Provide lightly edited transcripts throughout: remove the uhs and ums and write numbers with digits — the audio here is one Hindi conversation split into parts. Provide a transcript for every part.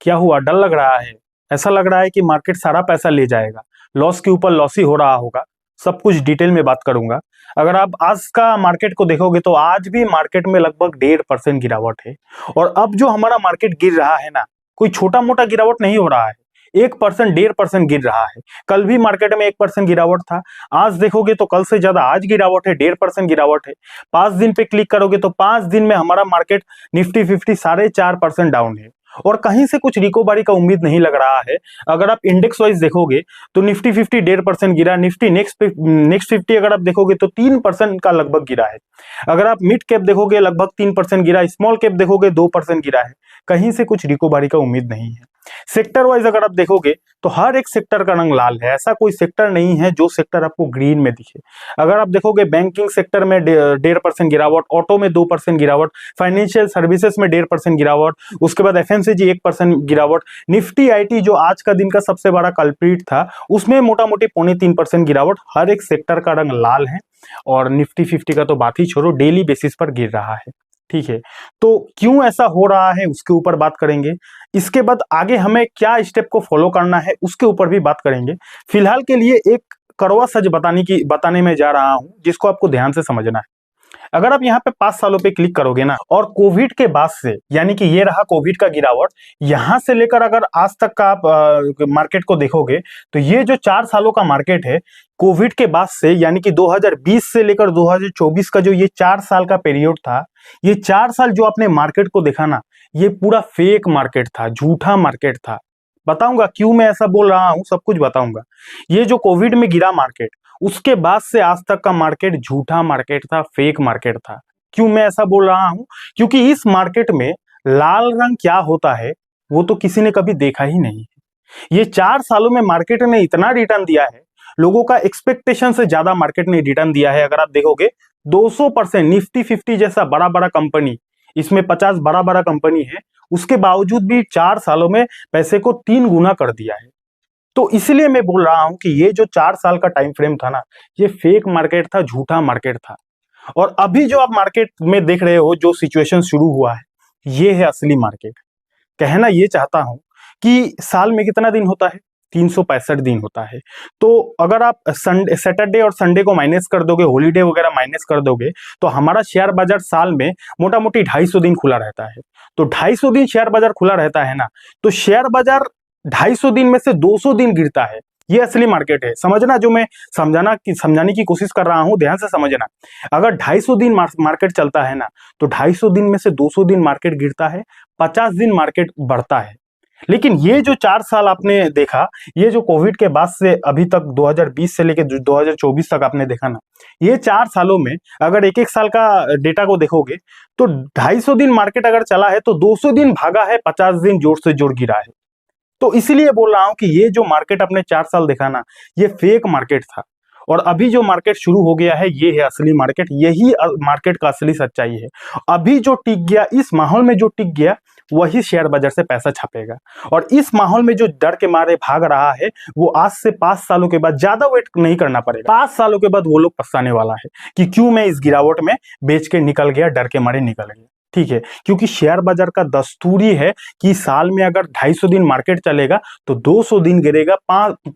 क्या हुआ, डर लग रहा है? ऐसा लग रहा है कि मार्केट सारा पैसा ले जाएगा, लॉस के ऊपर लॉस ही हो रहा होगा। सब कुछ डिटेल में बात करूंगा। अगर आप आज का मार्केट को देखोगे तो आज भी मार्केट में लगभग 1.5% गिरावट है। और अब जो हमारा मार्केट गिर रहा है ना, कोई छोटा मोटा गिरावट नहीं हो रहा है। 1%, 1.5% गिर रहा है। कल भी मार्केट में 1% गिरावट था। आज देखोगे तो कल से ज्यादा आज गिरावट है, 1.5% गिरावट है। 5 दिन पे क्लिक करोगे तो 5 दिन में हमारा मार्केट निफ्टी 50 4.5% डाउन है। और कहीं से कुछ रिकवरी का उम्मीद नहीं लग रहा है। अगर आप इंडेक्स वाइज देखोगे तो निफ्टी 50 1.5% गिरा, निफ्टी नेक्स्ट 50 अगर आप देखोगे तो 3% का लगभग गिरा है। अगर आप मिड कैप देखोगे लगभग 3% गिरा, स्मॉल कैप देखोगे 2% गिरा है। कहीं से कुछ रिकवरी का उम्मीद नहीं है। सेक्टर वाइज अगर आप देखोगे तो हर एक सेक्टर का रंग लाल है। ऐसा कोई सेक्टर नहीं है जो सेक्टर आपको ग्रीन में दिखे। अगर आप देखोगे बैंकिंग सेक्टर में 1.5% गिरावट, ऑटो में 2% गिरावट, फाइनेंशियल सर्विसेज में 1.5% गिरावट, उसके बाद एफएमसीजी 1% गिरावट, निफ्टी आईटी जो आज का दिन का सबसे बड़ा कल्प्रिट था उसमें मोटा मोटी 0.3% गिरावट। हर एक सेक्टर का रंग लाल है। और निफ्टी 50 का तो बात ही छोड़ो, डेली बेसिस पर गिर रहा है। ठीक है, तो क्यों ऐसा हो रहा है उसके ऊपर बात करेंगे। इसके बाद आगे हमें क्या स्टेप को फॉलो करना है उसके ऊपर भी बात करेंगे। फिलहाल के लिए एक कड़वा सच बताने में जा रहा हूं जिसको आपको ध्यान से समझना है। अगर आप यहाँ पे 5 सालों पे क्लिक करोगे ना, और कोविड के बाद से, यानी कि ये रहा कोविड का गिरावट, यहां से लेकर अगर आज तक का आप मार्केट को देखोगे तो ये जो 4 सालों का मार्केट है कोविड के बाद से, यानी कि 2020 से लेकर 2024 का जो ये 4 साल का पीरियड था, ये 4 साल जो आपने मार्केट को देखा ना, ये पूरा फेक मार्केट था, झूठा मार्केट था। बताऊंगा क्यों मैं ऐसा बोल रहा हूं, सब कुछ बताऊंगा। ये जो कोविड में गिरा मार्केट, उसके बाद से आज तक का मार्केट झूठा मार्केट था, फेक मार्केट था। क्यों मैं ऐसा बोल रहा हूं? क्योंकि इस मार्केट में लाल रंग क्या होता है वो तो किसी ने कभी देखा ही नहीं है। ये 4 सालों में मार्केट ने इतना रिटर्न दिया है, लोगों का एक्सपेक्टेशन से ज्यादा मार्केट ने रिटर्न दिया है। अगर आप देखोगे 200%, निफ्टी 50 जैसा बड़ा बड़ा कंपनी, इसमें 50 बड़ा बड़ा कंपनी है, उसके बावजूद भी 4 सालों में पैसे को 3 गुना कर दिया है। तो इसलिए मैं बोल रहा हूं कि ये जो 4 साल का टाइम फ्रेम था ना, ये फेक मार्केट था, झूठा मार्केट था। और अभी जो आप मार्केट में देख रहे हो, जो सिचुएशन शुरू हुआ है, ये है असली मार्केट। कहना ये चाहता हूं कि साल में कितना दिन होता है? 365 दिन होता है। तो अगर आप संडे, सैटरडे और संडे को माइनस कर दोगे, हॉलीडे वगैरह माइनस कर दोगे, तो हमारा शेयर बाजार साल में मोटा मोटी 250 दिन खुला रहता है। तो 250 दिन शेयर बाजार खुला रहता है ना, तो शेयर बाजार 250 दिन में से 200 दिन गिरता है। ये असली मार्केट है, समझना। जो मैं समझाने की कोशिश कर रहा हूं, ध्यान से समझना। अगर 250 दिन मार्केट चलता है ना, तो 250 दिन में से 200 दिन मार्केट गिरता है, 50 दिन मार्केट बढ़ता है। लेकिन ये जो 4 साल आपने देखा, ये जो कोविड के बाद से अभी तक 2020 से लेकर 2024 तक आपने देखा ना, ये 4 सालों में अगर एक एक साल का डेटा को देखोगे तो 250 दिन मार्केट अगर चला है तो 200 दिन भागा है, 50 दिन जोर से जोर गिरा है। तो इसलिए बोल रहा हूं कि ये जो मार्केट अपने 4 साल देखा ना, ये फेक मार्केट था। और अभी जो मार्केट शुरू हो गया है, ये है असली मार्केट। यही मार्केट का असली सच्चाई है। अभी जो टिक गया, इस माहौल में जो टिक गया, वही शेयर बाजार से पैसा छापेगा। और इस माहौल में जो डर के मारे भाग रहा है, वो आज से 5 सालों के बाद, ज्यादा वेट नहीं करना पड़ेगा, 5 सालों के बाद वो लोग पछताने वाला है कि क्यों मैं इस गिरावट में बेच के निकल गया, डर के मारे निकल गया। ठीक है, क्योंकि शेयर बाजार का दस्तूरी है कि साल में अगर 250 दिन मार्केट चलेगा तो 200 दिन गिरेगा,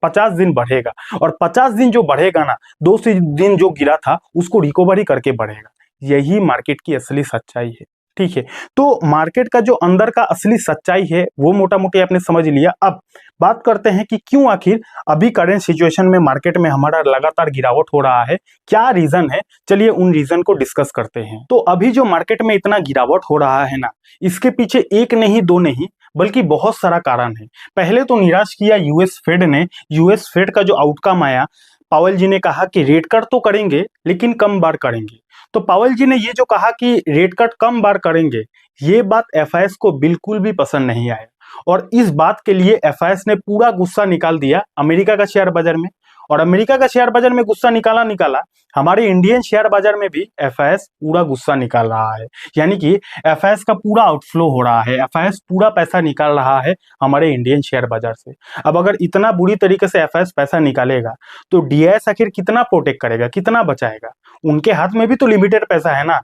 50 दिन बढ़ेगा। और 50 दिन जो बढ़ेगा ना, 200 दिन जो गिरा था उसको रिकवरी करके बढ़ेगा। यही मार्केट की असली सच्चाई है। ठीक है, तो मार्केट का जो अंदर का असली सच्चाई है वो मोटा मोटी आपने समझ लिया। अब बात करते हैं कि क्यों आखिर अभी करेंट सिचुएशन में मार्केट में हमारा लगातार गिरावट हो रहा है, क्या रीजन है। चलिए उन रीजन को डिस्कस करते हैं। तो अभी जो मार्केट में इतना गिरावट हो रहा है ना, इसके पीछे एक नहीं, दो नहीं, बल्कि बहुत सारा कारण है। पहले तो निराश किया यूएस फेड ने। यूएस फेड का जो आउटकम आया, पावेल जी ने कहा कि रेट कट तो करेंगे लेकिन कम बार करेंगे। तो पावेल जी ने ये जो कहा कि रेट कट कम बार करेंगे, ये बात एफआईएस को बिल्कुल भी पसंद नहीं आया। और इस बात के लिए एफआईएस ने पूरा गुस्सा निकाल दिया अमेरिका का शेयर बाजार में। और अमेरिका का शेयर बाजार में गुस्सा निकाला, हमारे इंडियन शेयर बाजार में भी एफआईएस पूरा गुस्सा निकाल रहा है। यानी कि एफआईएस का पूरा आउटफ्लो हो रहा है, एफआईएस पूरा पैसा निकाल रहा है हमारे इंडियन शेयर बाजार से। अब अगर इतना बुरी तरीके से एफआईएस पैसा निकालेगा तो डीआईएस आखिर कितना प्रोटेक्ट करेगा, कितना बचाएगा? उनके हाथ में भी तो लिमिटेड पैसा है ना।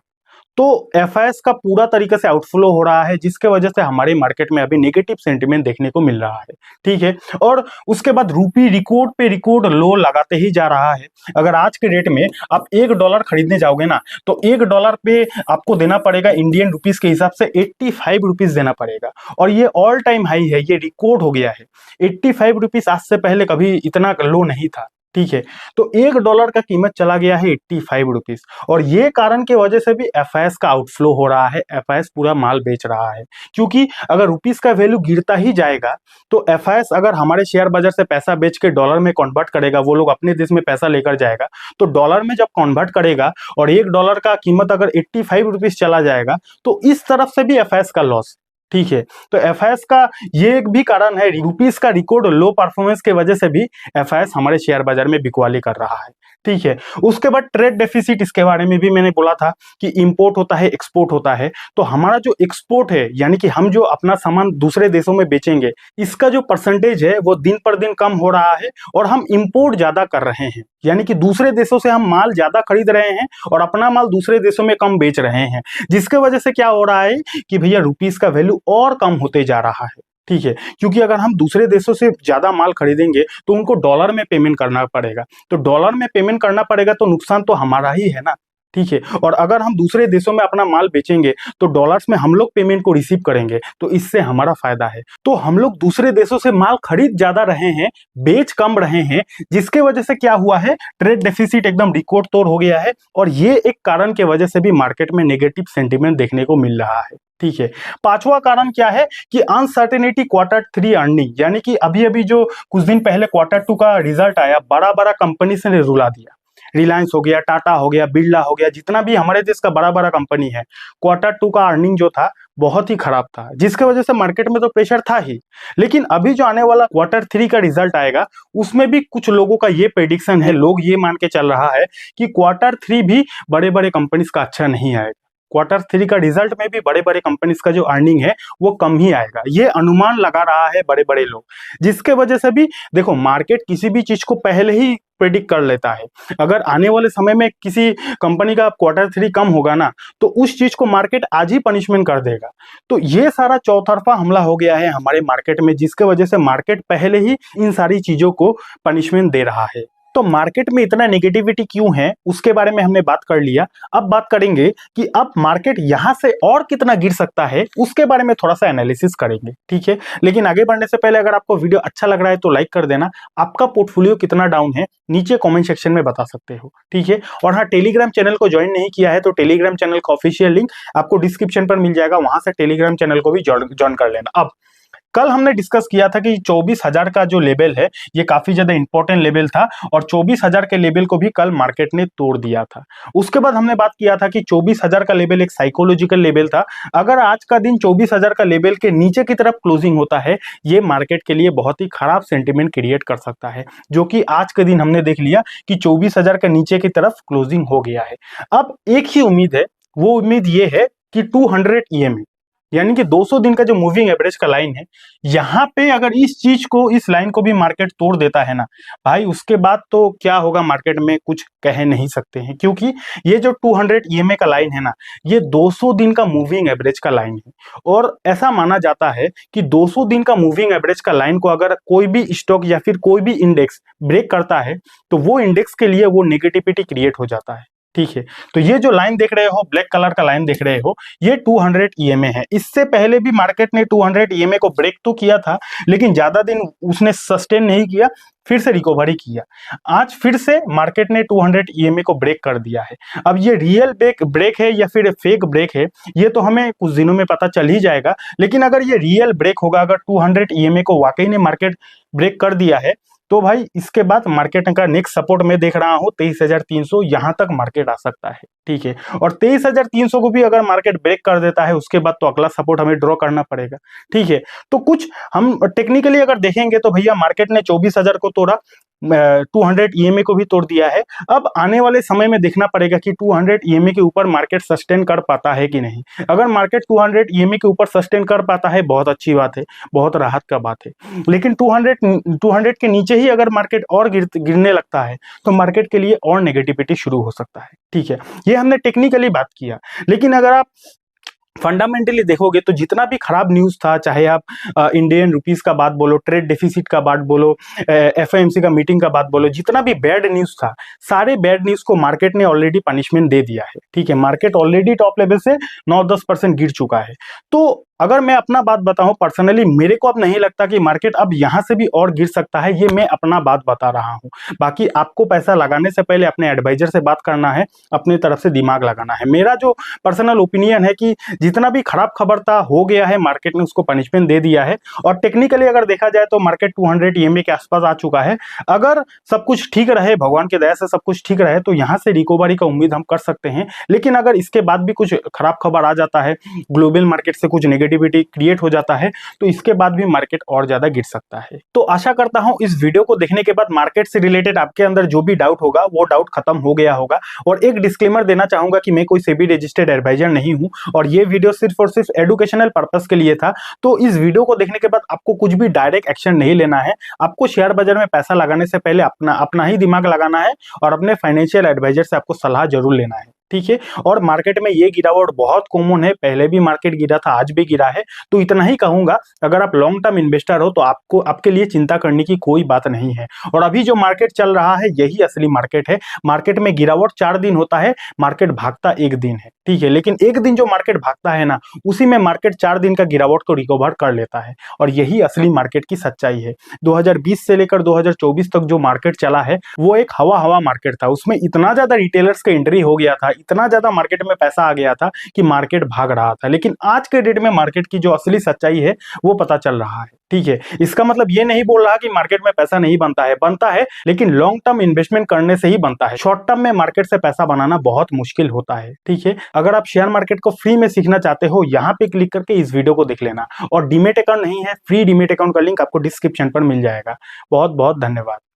तो एफआईएस का पूरा तरीके से आउटफ्लो हो रहा है, जिसके वजह से हमारे मार्केट में अभी नेगेटिव सेंटीमेंट देखने को मिल रहा है। ठीक है, और उसके बाद रूपी रिकॉर्ड पे रिकॉर्ड लो लगाते ही जा रहा है। अगर आज के डेट में आप $1 खरीदने जाओगे ना, तो $1 पे आपको देना पड़ेगा इंडियन रुपीस के हिसाब से 85 रुपीस देना पड़ेगा, और ये ऑल टाइम हाई है, ये रिकॉर्ड हो गया है। 85 रुपीस आज से पहले कभी इतना लो नहीं था। ठीक है, तो $1 का कीमत चला गया है 85 रुपीस, और ये कारण की वजह से भी एफआईएस का आउटफ्लो हो रहा है। एफआईएस पूरा माल बेच रहा है, क्योंकि अगर रुपीस का वैल्यू गिरता ही जाएगा तो एफआईएस अगर हमारे शेयर बाजार से पैसा बेच के डॉलर में कन्वर्ट करेगा, वो लोग अपने देश में पैसा लेकर जाएगा, तो डॉलर में जब कन्वर्ट करेगा और $1 का कीमत अगर 85 रुपीस चला जाएगा, तो इस तरफ से भी एफआईएस का लॉस। ठीक है, तो एफआईएस का ये एक भी कारण है, रुपीस का रिकॉर्ड लो परफॉर्मेंस के वजह से भी एफआईएस हमारे शेयर बाजार में बिकवाली कर रहा है। ठीक है, उसके बाद ट्रेड डेफिसिट, इसके बारे में भी मैंने बोला था कि इंपोर्ट होता है, एक्सपोर्ट होता है। तो हमारा जो एक्सपोर्ट है, यानी कि हम जो अपना सामान दूसरे देशों में बेचेंगे, इसका जो परसेंटेज है वो दिन पर दिन कम हो रहा है, और हम इंपोर्ट ज्यादा कर रहे हैं, यानी कि दूसरे देशों से हम माल ज्यादा खरीद रहे हैं और अपना माल दूसरे देशों में कम बेच रहे हैं, जिसके वजह से क्या हो रहा है कि भैया रुपीस का वैल्यू और कम होते जा रहा है। ठीक है, क्योंकि अगर हम दूसरे देशों से ज्यादा माल खरीदेंगे तो उनको डॉलर में पेमेंट करना पड़ेगा, तो डॉलर में पेमेंट करना पड़ेगा तो नुकसान तो हमारा ही है ना। ठीक है, और अगर हम दूसरे देशों में अपना माल बेचेंगे तो डॉलर्स में हम लोग पेमेंट को रिसीव करेंगे, तो इससे हमारा फायदा है। तो हम लोग दूसरे देशों से माल खरीद ज्यादा रहे हैं, बेच कम रहे हैं, जिसके वजह से क्या हुआ है, ट्रेड डेफिसिट एकदम रिकॉर्ड तोड़ हो गया है, और ये एक कारण की वजह से भी मार्केट में नेगेटिव सेंटीमेंट देखने को मिल रहा है। ठीक है, पांचवा कारण क्या है कि अनसर्टेनिटी Q3 अर्निंग, यानी कि अभी अभी जो कुछ दिन पहले Q2 का रिजल्ट आया, बड़ा बड़ा कंपनी से ने रुला दिया। रिलायंस हो गया, टाटा हो गया, बिरला हो गया, जितना भी हमारे देश का बड़ा बड़ा कंपनी है, Q2 का अर्निंग जो था बहुत ही खराब था, जिसके वजह से मार्केट में तो प्रेशर था ही। लेकिन अभी जो आने वाला Q3 का रिजल्ट आएगा, उसमें भी कुछ लोगों का ये प्रेडिक्शन है, लोग ये मान के चल रहा है कि Q3 भी बड़े बड़े कंपनीज का अच्छा नहीं आएगा। Q3 का रिजल्ट में भी बड़े बड़े कंपनीज का जो अर्निंग है वो कम ही आएगा, ये अनुमान लगा रहा है बड़े बड़े लोग, जिसके वजह से भी देखो, मार्केट किसी भी चीज को पहले ही प्रेडिक्ट कर लेता है। अगर आने वाले समय में किसी कंपनी का Q3 कम होगा ना, तो उस चीज को मार्केट आज ही पनिशमेंट कर देगा। तो ये सारा चौतरफा हमला हो गया है हमारे मार्केट में, जिसके वजह से मार्केट पहले ही इन सारी चीजों को पनिशमेंट दे रहा है। तो मार्केट में इतना नेगेटिविटी क्यों है, उसके बारे में हमने बात कर लिया। अब बात करेंगे कि अब मार्केट यहां से और कितना गिर सकता है, उसके बारे में थोड़ा सा एनालिसिस करेंगे। ठीक है, लेकिन आगे बढ़ने से पहले अगर आपको वीडियो अच्छा लग रहा है तो लाइक कर देना। आपका पोर्टफोलियो कितना डाउन है नीचे कमेंट सेक्शन में बता सकते हो। ठीक है, और हाँ, टेलीग्राम चैनल को ज्वाइन नहीं किया है तो टेलीग्राम चैनल का ऑफिशियल लिंक आपको डिस्क्रिप्शन पर मिल जाएगा, वहां से टेलीग्राम चैनल को भी ज्वाइन कर लेना। अब कल हमने डिस्कस किया था कि 24,000 का जो लेवल है ये काफी ज्यादा इंपॉर्टेंट लेवल था, और 24,000 के लेवल को भी कल मार्केट ने तोड़ दिया था। उसके बाद हमने बात किया था कि 24,000 का लेवल एक साइकोलॉजिकल लेवल था। अगर आज का दिन 24,000 का लेवल के नीचे की तरफ क्लोजिंग होता है, ये मार्केट के लिए बहुत ही खराब सेंटीमेंट क्रिएट कर सकता है, जो कि आज के दिन हमने देख लिया कि 24,000 के नीचे की तरफ क्लोजिंग हो गया है। अब एक ही उम्मीद है, वो उम्मीद ये है कि 200 EMA, यानी कि 200 दिन का जो मूविंग एवरेज का लाइन है, यहां पे अगर इस चीज को, इस लाइन को भी मार्केट तोड़ देता है ना भाई, उसके बाद तो क्या होगा मार्केट में कुछ कह नहीं सकते हैं, क्योंकि ये जो 200 EMA का लाइन है ना, ये 200 दिन का मूविंग एवरेज का लाइन है, और ऐसा माना जाता है कि 200 दिन का मूविंग एवरेज का लाइन को अगर कोई भी स्टॉक या फिर कोई भी इंडेक्स ब्रेक करता है, तो वो इंडेक्स के लिए वो नेगेटिविटी क्रिएट हो जाता है। ठीक है, तो ये जो लाइन देख रहे हो, ब्लैक कलर का लाइन देख रहे हो, ये 200 EMA है। इससे पहले भी मार्केट ने 200 EMA को ब्रेक तो किया था, लेकिन ज्यादा दिन उसने सस्टेन नहीं किया, फिर से रिकवरी किया। आज फिर से मार्केट ने 200 EMA को ब्रेक कर दिया है। अब ये रियल ब्रेक है या फिर फेक ब्रेक है, ये तो हमें कुछ दिनों में पता चल ही जाएगा। लेकिन अगर ये रियल ब्रेक होगा, अगर 200 EMA को वाकई ने मार्केट ब्रेक कर दिया है, तो भाई इसके बाद मार्केट का नेक्स्ट सपोर्ट मैं देख रहा हूं 23,300, यहां तक मार्केट आ सकता है। ठीक है, और 23,300 को भी अगर मार्केट ब्रेक कर देता है, उसके बाद तो अगला सपोर्ट हमें ड्रॉ करना पड़ेगा। ठीक है, तो कुछ हम टेक्निकली अगर देखेंगे तो भैया मार्केट ने 24,000 को तोड़ा, 200 ईएमए को भी तोड़ दिया है। अब आने वाले समय में देखना पड़ेगा कि 200 ईएमए के ऊपर मार्केट सस्टेन कर पाता है कि नहीं। अगर मार्केट 200 ईएमए के ऊपर सस्टेन कर पाता है, बहुत अच्छी बात है, बहुत राहत का बात है। लेकिन 200 के नीचे ही अगर मार्केट और गिरने लगता है तो मार्केट के लिए और नेगेटिविटी शुरू हो सकता है। ठीक है, ये हमने टेक्निकली बात किया। लेकिन अगर आप फंडामेंटली देखोगे तो जितना भी खराब न्यूज था, चाहे आप इंडियन रुपीस का बात बोलो, ट्रेड डेफिसिट का बात बोलो, एफओएमसी का मीटिंग का बात बोलो, जितना भी बैड न्यूज था, सारे बैड न्यूज को मार्केट ने ऑलरेडी पनिशमेंट दे दिया है। ठीक है, मार्केट ऑलरेडी टॉप लेवल से 9-10% गिर चुका है। तो अगर मैं अपना बात बताऊं, पर्सनली मेरे को अब नहीं लगता कि मार्केट अब यहां से भी और गिर सकता है। ये मैं अपना बात बता रहा हूं। बाकी आपको पैसा लगाने से पहले अपने एडवाइजर से बात करना है, अपनी तरफ से दिमाग लगाना है। मेरा जो पर्सनल ओपिनियन है कि जितना भी खराब खबर था हो गया है, मार्केट ने उसको पनिशमेंट दे दिया है। और टेक्निकली अगर देखा जाए तो मार्केट 200 ईएमए के आसपास आ चुका है। अगर सब कुछ ठीक रहे, भगवान की दया से सब कुछ ठीक रहे, तो यहां से रिकवरी का उम्मीद हम कर सकते हैं। लेकिन अगर इसके बाद भी कुछ खराब खबर आ जाता है, ग्लोबल मार्केट से कुछ नेगेटिविटी क्रिएट हो जाता है, तो इसके बाद भी मार्केट और ज्यादा गिर सकता है। तो आशा करता हूं इस वीडियो को देखने के बाद मार्केट से रिलेटेड आपके अंदर जो भी डाउट होगा वो डाउट खत्म हो गया होगा। और एक डिस्क्लेमर देना चाहूंगा कि मैं कोई सेबी रजिस्टर्ड एडवाइजर नहीं हूं और ये वीडियो सिर्फ और सिर्फ एजुकेशनल पर्पस के लिए था। तो इस वीडियो को देखने के बाद आपको कुछ भी डायरेक्ट एक्शन नहीं लेना है। आपको शेयर बाजार में पैसा लगाने से पहले अपना ही दिमाग लगाना है और अपने फाइनेंशियल एडवाइजर से आपको सलाह जरूर लेना है। ठीक है, और मार्केट में ये गिरावट बहुत कॉमन है, पहले भी मार्केट गिरा था, आज भी गिरा है। तो इतना ही कहूंगा, अगर आप लॉन्ग टर्म इन्वेस्टर हो तो आपको आपके लिए चिंता करने की कोई बात नहीं है। और अभी जो मार्केट चल रहा है यही असली मार्केट है। मार्केट में गिरावट 4 दिन होता है, मार्केट भागता 1 दिन है। ठीक है, लेकिन 1 दिन जो मार्केट भागता है ना, उसी में मार्केट 4 दिन का गिरावट को रिकवर कर लेता है। और यही असली मार्केट की सच्चाई है। 2020 से लेकर 2024 तक जो मार्केट चला है वो एक हवा मार्केट था। उसमें इतना ज्यादा रिटेलर्स का एंट्री हो गया था, इतना ज्यादा मार्केट में पैसा आ गया था कि मार्केट भाग रहा था। लेकिन आज के डेट में मार्केट की जो असली सच्चाई है वो पता चल रहा है। ठीक है, इसका मतलब ये नहीं बोल रहा कि मार्केट में पैसा नहीं बनता है, लेकिन लॉन्ग टर्म इन्वेस्टमेंट करने से ही बनता है। शॉर्ट टर्म में मार्केट से पैसा बनाना बहुत मुश्किल होता है। ठीक है, अगर आप शेयर मार्केट को फ्री में सीखना चाहते हो, यहाँ पे क्लिक करके इस वीडियो को देख लेना। और डीमेट अकाउंट नहीं है, फ्री डीमेट अकाउंट का लिंक आपको डिस्क्रिप्शन पर मिल जाएगा। बहुत बहुत धन्यवाद।